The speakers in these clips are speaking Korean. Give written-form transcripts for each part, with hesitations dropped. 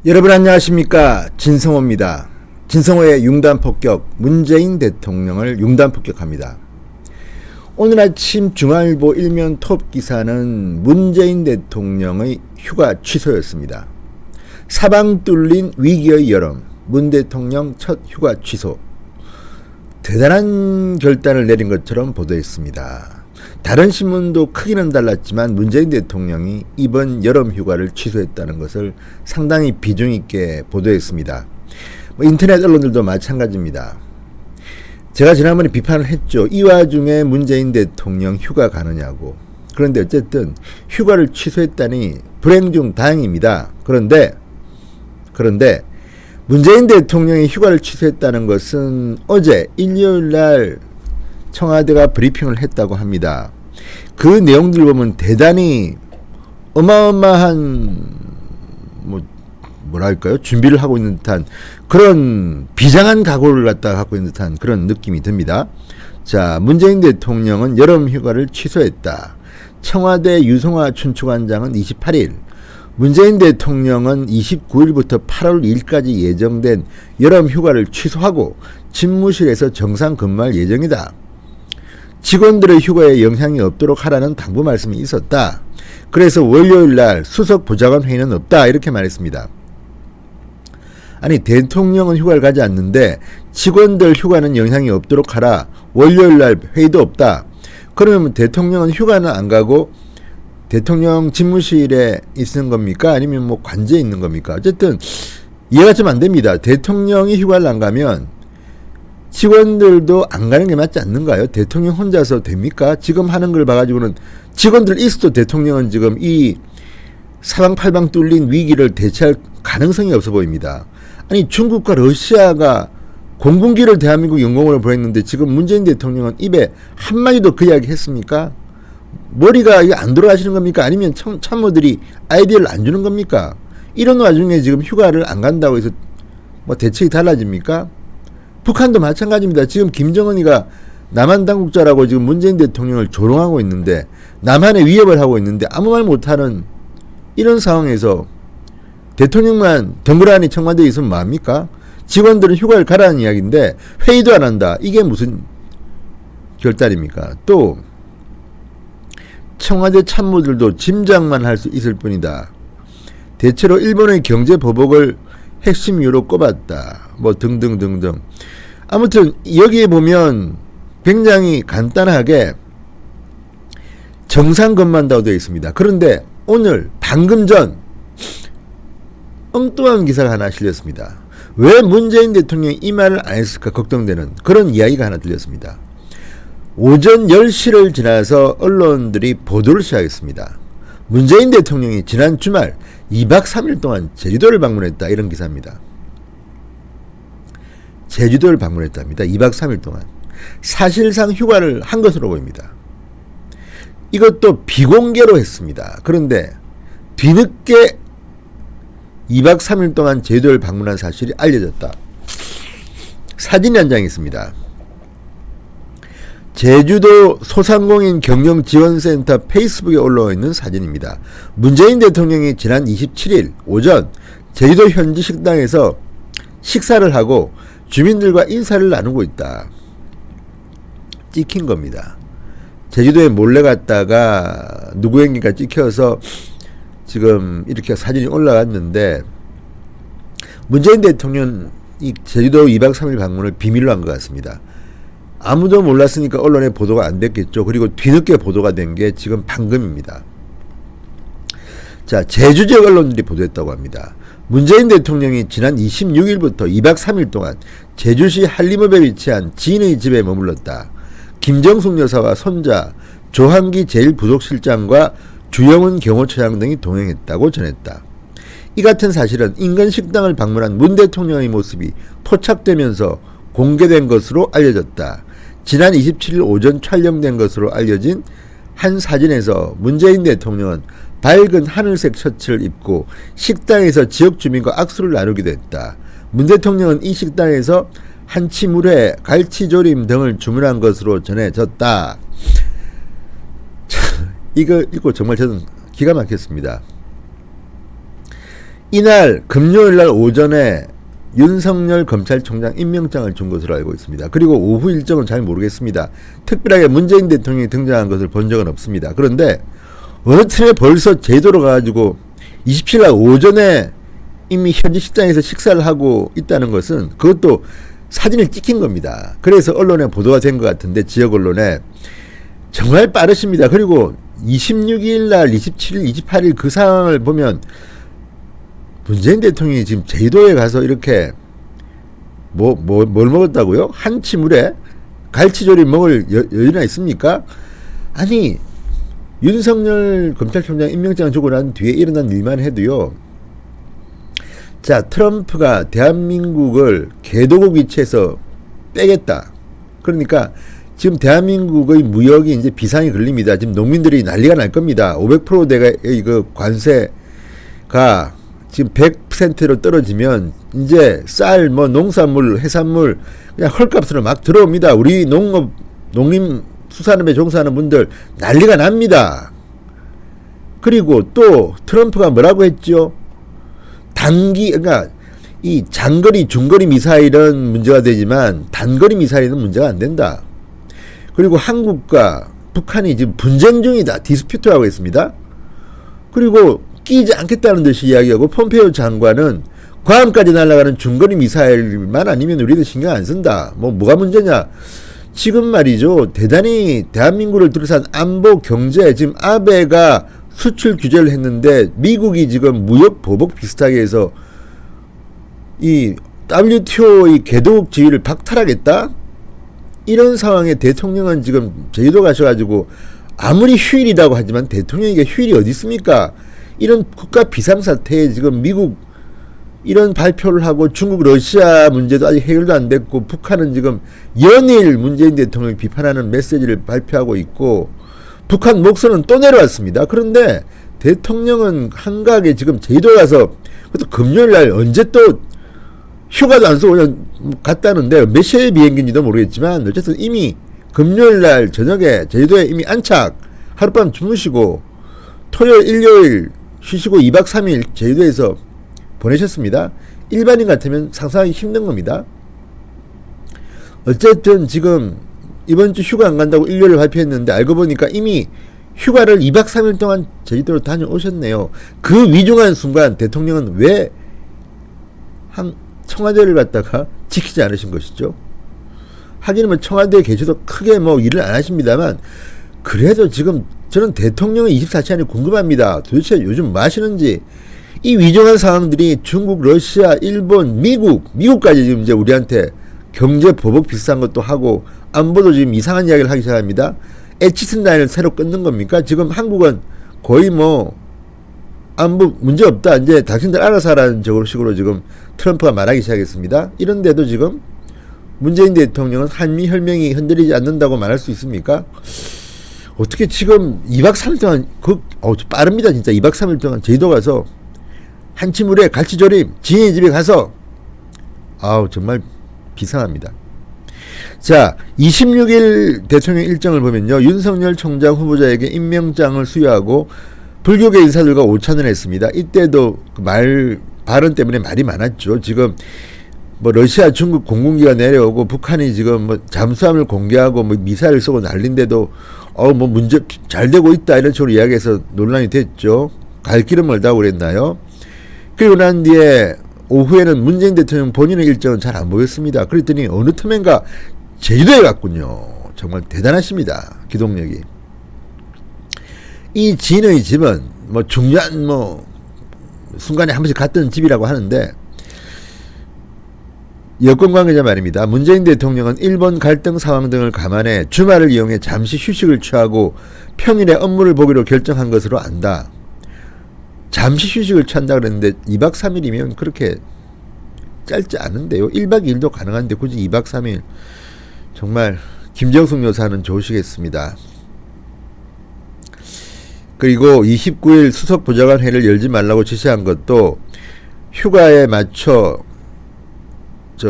여러분 안녕하십니까, 진성호입니다. 진성호의 융단폭격, 문재인 대통령을 융단폭격합니다. 오늘 아침 중앙일보 일면 톱 기사는 문재인 대통령의 휴가 취소였습니다. 사방 뚫린 위기의 여름, 문 대통령 첫 휴가 취소. 대단한 결단을 내린 것처럼 보도했습니다. 다른 신문도 크기는 달랐지만 문재인 대통령이 이번 여름 휴가를 취소했다는 것을 상당히 비중 있게 보도했습니다. 인터넷 언론들도 마찬가지입니다. 제가 지난번에 비판을 했죠. 이 와중에 문재인 대통령 휴가 가느냐고. 그런데 어쨌든 휴가를 취소했다니 불행 중 다행입니다. 그런데 문재인 대통령이 휴가를 취소했다는 것은 어제 일요일 날 청와대가 브리핑을 했다고 합니다. 그 내용들 보면 대단히 어마어마한 뭐랄까요? 준비를 하고 있는 듯한 그런 비장한 각오를 갖고 있는 듯한 그런 느낌이 듭니다. 자, 문재인 대통령은 여름 휴가를 취소했다. 청와대 유성화 춘추관장은 28일, 문재인 대통령은 29일부터 8월 2일까지 예정된 여름 휴가를 취소하고 집무실에서 정상 근무할 예정이다. 직원들의 휴가에 영향이 없도록 하라는 당부 말씀이 있었다. 그래서 월요일 날 수석 보좌관 회의는 없다. 이렇게 말했습니다. 아니, 대통령은 휴가를 가지 않는데 직원들 휴가는 영향이 없도록 하라. 월요일 날 회의도 없다. 그러면 대통령은 휴가는 안 가고 대통령 집무실에 있는 겁니까? 아니면 관저에 있는 겁니까? 어쨌든 이해가 좀 안 됩니다. 대통령이 휴가를 안 가면 직원들도 안 가는 게 맞지 않는가요? 대통령 혼자서 됩니까? 지금 하는 걸 봐가지고는 직원들 있어도 대통령은 지금 이 사방팔방 뚫린 위기를 대체할 가능성이 없어 보입니다. 아니, 중국과 러시아가 공군기를 대한민국 영공으로 보냈는데 지금 문재인 대통령은 입에 한마디도 그 이야기 했습니까? 머리가 안 돌아가시는 겁니까? 아니면 참모들이 아이디어를 안 주는 겁니까? 이런 와중에 지금 휴가를 안 간다고 해서 대책이 달라집니까? 북한도 마찬가지입니다. 지금 김정은이가 남한 당국자라고 지금 문재인 대통령을 조롱하고 있는데, 남한에 위협을 하고 있는데 아무 말 못하는 이런 상황에서 대통령만 덩그러니 청와대에 있으면 뭐합니까? 직원들은 휴가를 가라는 이야기인데 회의도 안 한다. 이게 무슨 결단입니까? 또 청와대 참모들도 짐작만 할 수 있을 뿐이다. 대체로 일본의 경제 보복을 핵심 이유로 꼽았다. 등등등등. 아무튼 여기에 보면 굉장히 간단하게 정상 근무한다고 되어 있습니다. 그런데 오늘 방금 전 엉뚱한 기사가 하나 실렸습니다. 왜 문재인 대통령이 이 말을 안 했을까 걱정되는 그런 이야기가 하나 들렸습니다. 오전 10시를 지나서 언론들이 보도를 시작했습니다. 문재인 대통령이 지난 주말 2박 3일 동안 제주도를 방문했다. 이런 기사입니다. 제주도를 방문했답니다. 2박 3일 동안. 사실상 휴가를 한 것으로 보입니다. 이것도 비공개로 했습니다. 그런데 뒤늦게 2박 3일 동안 제주도를 방문한 사실이 알려졌다. 사진이 한 장 있습니다. 제주도 소상공인 경영지원센터 페이스북에 올라와 있는 사진입니다. 문재인 대통령이 지난 27일 오전 제주도 현지 식당에서 식사를 하고 주민들과 인사를 나누고 있다. 찍힌 겁니다. 제주도에 몰래 갔다가 누구에게가 찍혀서 지금 이렇게 사진이 올라갔는데, 문재인 대통령이 제주도 2박 3일 방문을 비밀로 한 것 같습니다. 아무도 몰랐으니까 언론에 보도가 안 됐겠죠. 그리고 뒤늦게 보도가 된 게 지금 방금입니다. 자, 제주 지역 언론들이 보도했다고 합니다. 문재인 대통령이 지난 26일부터 2박 3일 동안 제주시 한림읍에 위치한 지인의 집에 머물렀다. 김정숙 여사와 손자, 조한기 제1부속실장과 주영은 경호처장 등이 동행했다고 전했다. 이 같은 사실은 인근 식당을 방문한 문 대통령의 모습이 포착되면서 공개된 것으로 알려졌다. 지난 27일 오전 촬영된 것으로 알려진 한 사진에서 문재인 대통령은 밝은 하늘색 셔츠를 입고 식당에서 지역 주민과 악수를 나누기도 했다. 문 대통령은 이 식당에서 한치물회, 갈치조림 등을 주문한 것으로 전해졌다. 이거 읽고 정말 저는 기가 막혔습니다. 이날 금요일날 오전에 윤석열 검찰총장 임명장을 준 것으로 알고 있습니다. 그리고 오후 일정은 잘 모르겠습니다. 특별하게 문재인 대통령이 등장한 것을 본 적은 없습니다. 그런데 어느 틈에 벌써 제주도로 가가지고 27일 오전에 이미 현지 식당에서 식사를 하고 있다는 것은 그것도 사진을 찍힌 겁니다. 그래서 언론에 보도가 된 것 같은데, 지역 언론에. 정말 빠르십니다. 그리고 26일 날, 27일, 28일 그 상황을 보면 문재인 대통령이 지금 제주도에 가서 이렇게 뭘 먹었다고요? 한치물에 갈치조림 먹을 여유나 있습니까? 아니, 윤석열 검찰총장 임명장 주고 난 뒤에 일어난 일만 해도요. 자, 트럼프가 대한민국을 개도국 위치에서 빼겠다. 그러니까 지금 대한민국의 무역이 이제 비상이 걸립니다. 지금 농민들이 난리가 날 겁니다. 500%대의 그 관세가 지금 100%로 떨어지면 이제 쌀, 뭐 농산물, 해산물 그냥 헐값으로 막 들어옵니다. 우리 농림 수산업에 종사하는 분들 난리가 납니다. 그리고 또 트럼프가 뭐라고 했죠? 그러니까 이 장거리, 중거리 미사일은 문제가 되지만 단거리 미사일은 문제가 안 된다. 그리고 한국과 북한이 지금 분쟁 중이다. 디스퓨트라고 했습니다. 그리고 끼지 않겠다는 듯이 이야기하고, 폼페이오 장관은 괌까지 날아가는 중거리 미사일만 아니면 우리도 신경 안 쓴다. 뭐가 문제냐? 지금 말이죠. 대단히 대한민국을 둘러싼 안보, 경제, 지금 아베가 수출 규제를 했는데 미국이 지금 무역 보복 비슷하게 해서 이 WTO의 개도국 지위를 박탈하겠다? 이런 상황에 대통령은 지금 제주도 가셔가지고 아무리 휴일이라고 하지만 대통령에게 휴일이 어디 있습니까? 이런 국가 비상사태에 지금 미국 이런 발표를 하고, 중국 러시아 문제도 아직 해결도 안 됐고, 북한은 지금 연일 문재인 대통령을 비판하는 메시지를 발표하고 있고, 북한 목소리는 또 내려왔습니다. 그런데 대통령은 한가하게 지금 제주도 가서, 그것도 금요일날 언제 또 휴가도 안 쓰고 그냥 갔다는데 몇 시에 비행기인지도 모르겠지만 어쨌든 이미 금요일날 저녁에 제주도에 이미 안착, 하룻밤 주무시고 토요일, 일요일 쉬시고 2박 3일 제주도에서 보내셨습니다. 일반인 같으면 상상하기 힘든 겁니다. 어쨌든 지금 이번 주 휴가 안 간다고 일요일에 발표했는데 알고 보니까 이미 휴가를 2박 3일 동안 제주도로 다녀오셨네요. 그 위중한 순간 대통령은 왜 청와대를 갖다가 지키지 않으신 것이죠? 하기는 뭐 청와대에 계셔도 크게 뭐 일을 안 하십니다만, 그래도 지금 저는 대통령의 24시간이 궁금합니다. 도대체 요즘 뭐 하시는지. 이 위중한 상황들이 중국, 러시아, 일본, 미국까지 지금 이제 우리한테 경제 보복 비슷한 것도 하고, 안보도 지금 이상한 이야기를 하기 시작합니다. 에치슨 라인을 새로 끊는 겁니까? 지금 한국은 거의 뭐 안보 문제 없다, 이제 당신들 알아서 하라는 식으로 지금 트럼프가 말하기 시작했습니다. 이런데도 지금 문재인 대통령은 한미 혈맹이 흔들리지 않는다고 말할 수 있습니까? 어떻게 지금 2박 3일 동안 빠릅니다. 진짜 2박 3일 동안 제주도 가서 한치물에 갈치조림, 지인의 집에 가서 정말 비상합니다. 자, 26일 대통령 일정을 보면요, 윤석열 총장 후보자에게 임명장을 수여하고 불교계 인사들과 오찬을 했습니다. 이때도 발언 때문에 말이 많았죠. 지금 뭐 러시아, 중국 공군기가 내려오고 북한이 지금 뭐 잠수함을 공개하고 뭐 미사일을 쏘고 난린데도 뭐 문제 잘 되고 있다 이런 식으로 이야기해서 논란이 됐죠. 갈 길은 멀다고 그랬나요? 그리고 난 뒤에 오후에는 문재인 대통령 본인의 일정은 잘 안 보였습니다. 그랬더니 어느 틈엔가 제주도에 갔군요. 정말 대단하십니다. 기동력이. 이 지인의 집은 뭐 중요한 순간에 한 번씩 갔던 집이라고 하는데, 여권 관계자 말입니다. 문재인 대통령은 일본 갈등 상황 등을 감안해 주말을 이용해 잠시 휴식을 취하고 평일에 업무를 보기로 결정한 것으로 안다. 잠시 휴식을 취한다 그랬는데 2박 3일이면 그렇게 짧지 않은데요. 1박 2일도 가능한데 굳이 2박 3일. 정말 김정숙 여사는 좋으시겠습니다. 그리고 29일 수석보좌관 회의를 열지 말라고 지시한 것도 휴가에 맞춰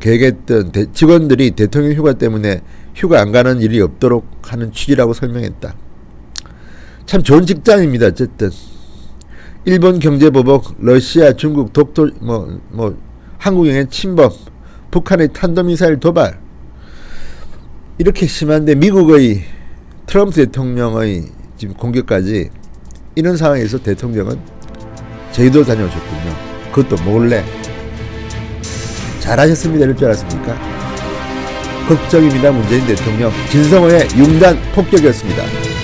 계획했던 직원들이 대통령 휴가 때문에 휴가 안 가는 일이 없도록 하는 취지라고 설명했다. 참 좋은 직장입니다. 어쨌든 일본 경제보복, 러시아, 중국 독도, 한국령의 침범, 북한의 탄도미사일 도발. 이렇게 심한데 미국의 트럼프 대통령의 지금 공격까지, 이런 상황에서 대통령은 제주도 다녀오셨군요. 그것도 몰래. 잘하셨습니다 이럴 줄 알았습니까? 걱정입니다. 문재인 대통령. 진성호의 융단 폭격이었습니다.